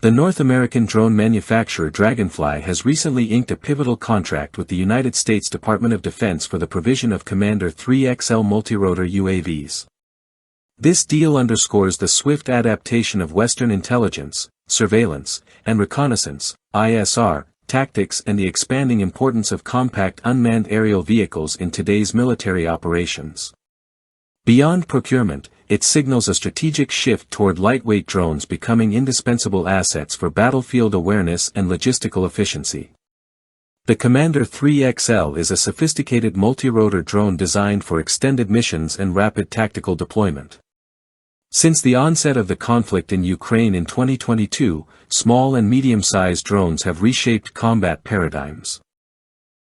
The North American drone manufacturer Draganfly has recently inked a pivotal contract with the United States Department of Defense for the provision of Commander 3XL multirotor UAVs. This deal underscores the swift adaptation of Western intelligence, surveillance, and reconnaissance, ISR, tactics and the expanding importance of compact unmanned aerial vehicles in today's military operations. Beyond procurement, it signals a strategic shift toward lightweight drones becoming indispensable assets for battlefield awareness and logistical efficiency. The Commander 3XL is a sophisticated multi-rotor drone designed for extended missions and rapid tactical deployment. Since the onset of the conflict in Ukraine in 2022, small and medium-sized drones have reshaped combat paradigms.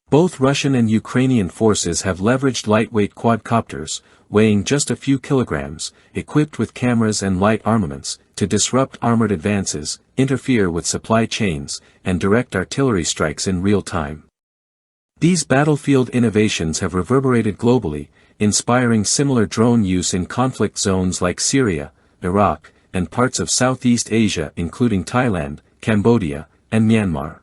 Both Russian and Ukrainian forces have leveraged lightweight quadcopters, weighing just a few kilograms, equipped with cameras and light armaments, to disrupt armored advances, interfere with supply chains, and direct artillery strikes in real time. These battlefield innovations have reverberated globally, inspiring similar drone use in conflict zones like Syria, Iraq, and parts of Southeast Asia including Thailand, Cambodia, and Myanmar.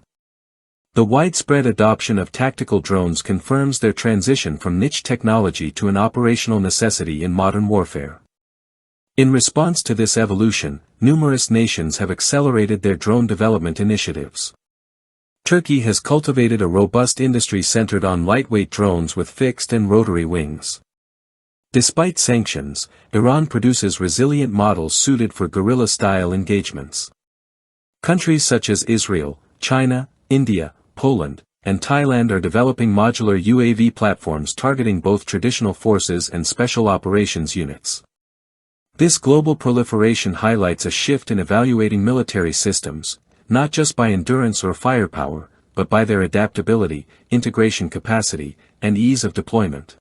The widespread adoption of tactical drones confirms their transition from niche technology to an operational necessity in modern warfare. In response to this evolution, numerous nations have accelerated their drone development initiatives. Turkey has cultivated a robust industry centered on lightweight drones with fixed and rotary wings. Despite sanctions, Iran produces resilient models suited for guerrilla-style engagements. Countries such as Israel, China, India, Poland, and Thailand are developing modular UAV platforms targeting both traditional forces and special operations units. This global proliferation highlights a shift in evaluating military systems, not just by endurance or firepower, but by their adaptability, integration capacity, and ease of deployment.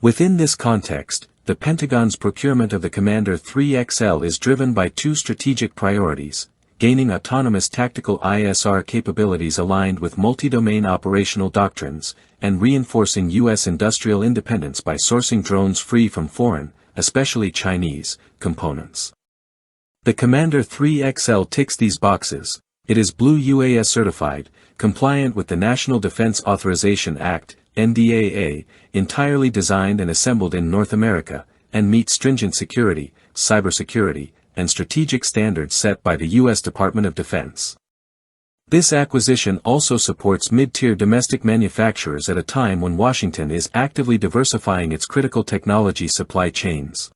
Within this context, the Pentagon's procurement of the Commander 3XL is driven by two strategic priorities: gaining autonomous tactical ISR capabilities aligned with multi-domain operational doctrines, and reinforcing U.S. industrial independence by sourcing drones free from foreign, especially Chinese, components. The Commander 3XL ticks these boxes. It is Blue UAS certified, compliant with the National Defense Authorization Act, NDAA, entirely designed and assembled in North America, and meets stringent security, cybersecurity, and strategic standards set by the U.S. Department of Defense. This acquisition also supports mid-tier domestic manufacturers at a time when Washington is actively diversifying its critical technology supply chains.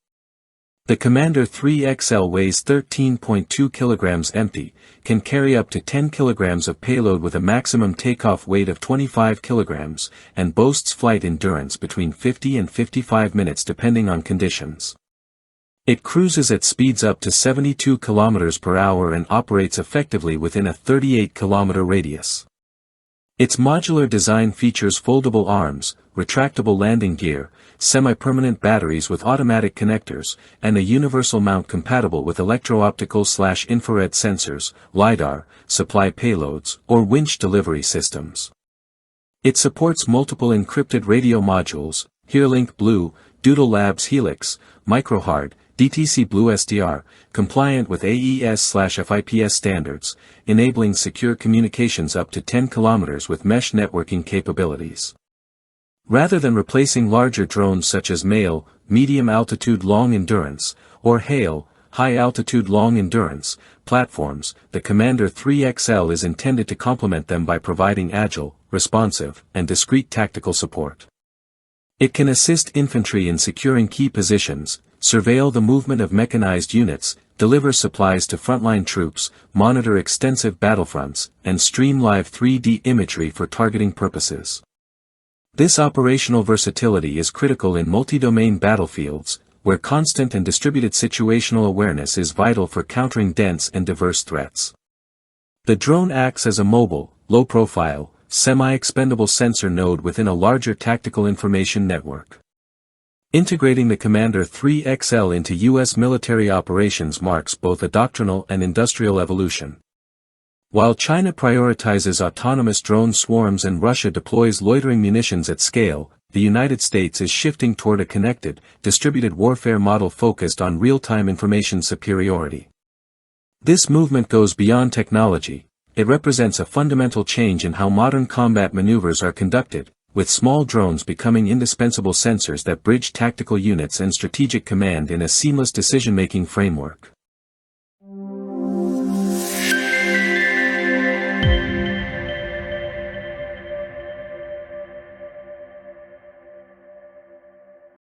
The Commander 3XL weighs 13.2 kilograms empty, can carry up to 10 kilograms of payload with a maximum takeoff weight of 25 kilograms, and boasts flight endurance between 50 and 55 minutes depending on conditions. It cruises at speeds up to 72 km per hour and operates effectively within a 38-kilometer radius. Its modular design features foldable arms, retractable landing gear, semi-permanent batteries with automatic connectors, and a universal mount compatible with electro-optical/infrared sensors, LiDAR, supply payloads, or winch delivery systems. It supports multiple encrypted radio modules, HereLink Blue, Doodle Labs Helix, MicroHard, DTC Blue SDR, compliant with AES/FIPS standards, enabling secure communications up to 10 km with mesh networking capabilities. Rather than replacing larger drones such as MALE, Medium Altitude Long Endurance, or HALE, High Altitude Long Endurance, platforms, the Commander 3XL is intended to complement them by providing agile, responsive, and discrete tactical support. It can assist infantry in securing key positions, surveil the movement of mechanized units, deliver supplies to frontline troops, monitor extensive battlefronts, and stream live 3D imagery for targeting purposes. This operational versatility is critical in multi-domain battlefields, where constant and distributed situational awareness is vital for countering dense and diverse threats. The drone acts as a mobile, low-profile, semi-expendable sensor node within a larger tactical information network. Integrating the Commander 3XL into U.S. military operations marks both a doctrinal and industrial evolution. While China prioritizes autonomous drone swarms and Russia deploys loitering munitions at scale, the United States is shifting toward a connected, distributed warfare model focused on real-time information superiority. This movement goes beyond technology. It represents a fundamental change in how modern combat maneuvers are conducted, with small drones becoming indispensable sensors that bridge tactical units and strategic command in a seamless decision-making framework.